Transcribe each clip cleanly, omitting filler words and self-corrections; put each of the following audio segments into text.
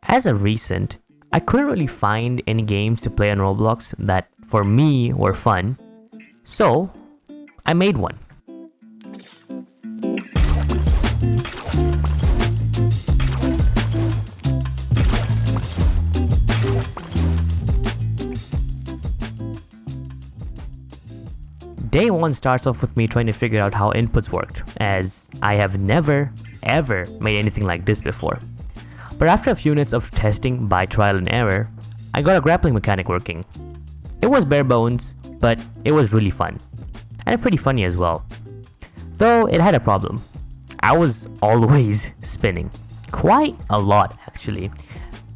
As a recent, I couldn't really find any games to play on Roblox that for me were fun, so I made one. Day 1 starts off with me trying to figure out how inputs worked, as I have never ever made anything like this before. But after a few minutes of testing by trial and error, I got a grappling mechanic working. It was bare bones, but it was really fun, and pretty funny as well. Though it had a problem. I was always spinning. Quite a lot, actually.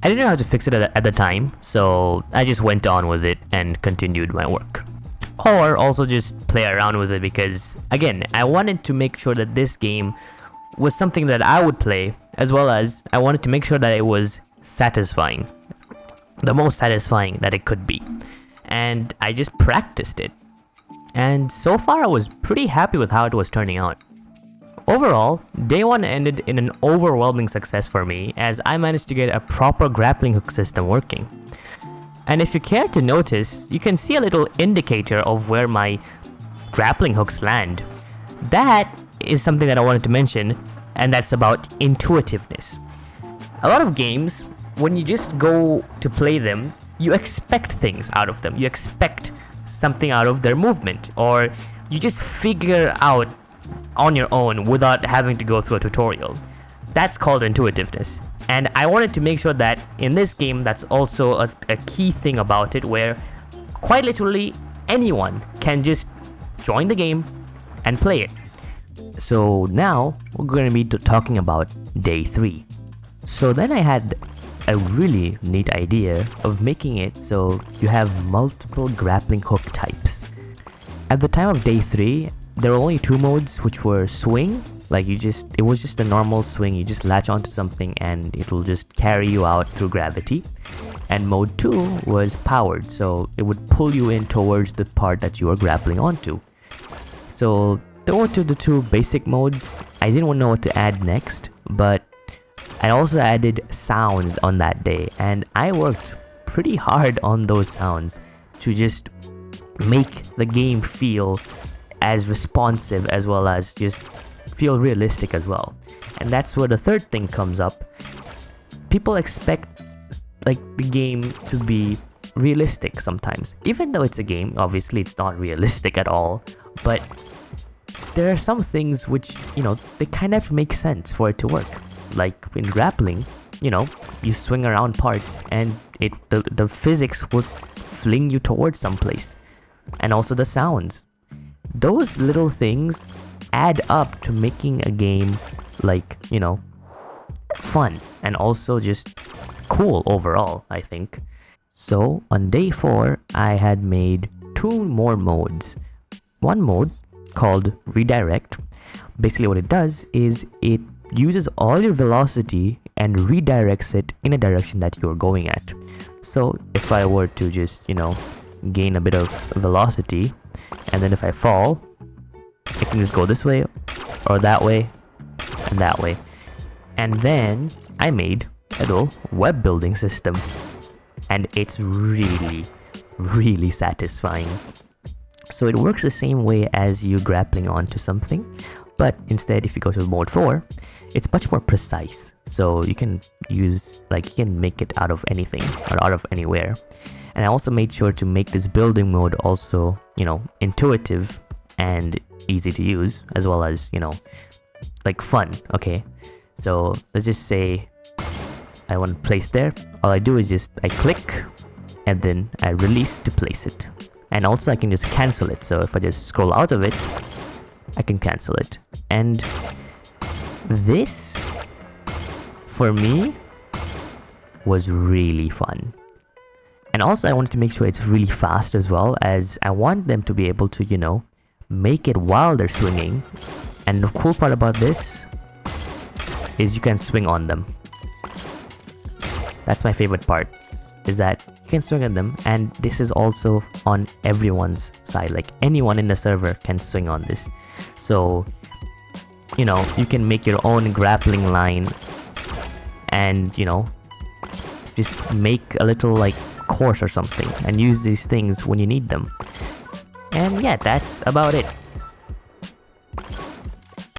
I didn't know how to fix it at the time, so I just went on with it and continued my work. Or also just play around with it because, again, I wanted to make sure that this game was something that I would play, as well as I wanted to make sure that it was satisfying. The most satisfying that it could be. And I just practiced it. And so far I was pretty happy with how it was turning out. Overall, day 1 ended in an overwhelming success for me as I managed to get a proper grappling hook system working. And if you care to notice, you can see a little indicator of where my grappling hooks land. That is something that I wanted to mention, and that's about intuitiveness. A lot of games, when you just go to play them, you expect things out of them. You expect something out of their movement, or you just figure out on your own without having to go through a tutorial. That's called intuitiveness. And I wanted to make sure that in this game, that's also a key thing about it, where quite literally anyone can just join the game and play it. So now we're going to be talking about day 3. So then I had a really neat idea of making it so you have multiple grappling hook types. At the time of day 3, there were only 2 modes, which were swing. Like it was just a normal swing, you just latch onto something and it will just carry you out through gravity. And mode 2 was powered, so it would pull you in towards the part that you are grappling onto. So those were the 2 basic modes. I didn't know what to add next, but I also added sounds on that day, and I worked pretty hard on those sounds to just make the game feel as responsive as well as just feel realistic as well. And that's where the third thing comes up. People expect like the game to be realistic sometimes. Even though it's a game, obviously it's not realistic at all, but there are some things which, they kind of make sense for it to work. Like in grappling, you swing around parts and the physics would fling you towards someplace. And also the sounds. Those little things add up to making a game fun and also just cool overall, I think. So on day 4, I had made 2 more modes. One mode called redirect. Basically what it does is it uses all your velocity and redirects it in a direction that you're going at. So if I were to just, gain a bit of velocity, and then if I fall, I can just go this way or that way and that way. And then I made a little web building system, and it's really, really satisfying. So it works the same way as you grappling onto something, but instead if you go to mode 4, it's much more precise. So you can you can make it out of anything or out of anywhere. And I also made sure to make this building mode also, intuitive and easy to use, as well as, fun. Okay, so let's just say I want to place there. All I do is I click and then I release to place it. And also I can just cancel it. So if I just scroll out of it, I can cancel it. And this, for me, was really fun. And also I wanted to make sure it's really fast as well, as I want them to be able to, make it while they're swinging. And the cool part about this is you can swing on them. That's my favorite part, is that you can swing on them, and this is also on everyone's side. Like anyone in the server can swing on this. So, you can make your own grappling line and, just make a little like course or something and use these things when you need them. And yeah, that's about it.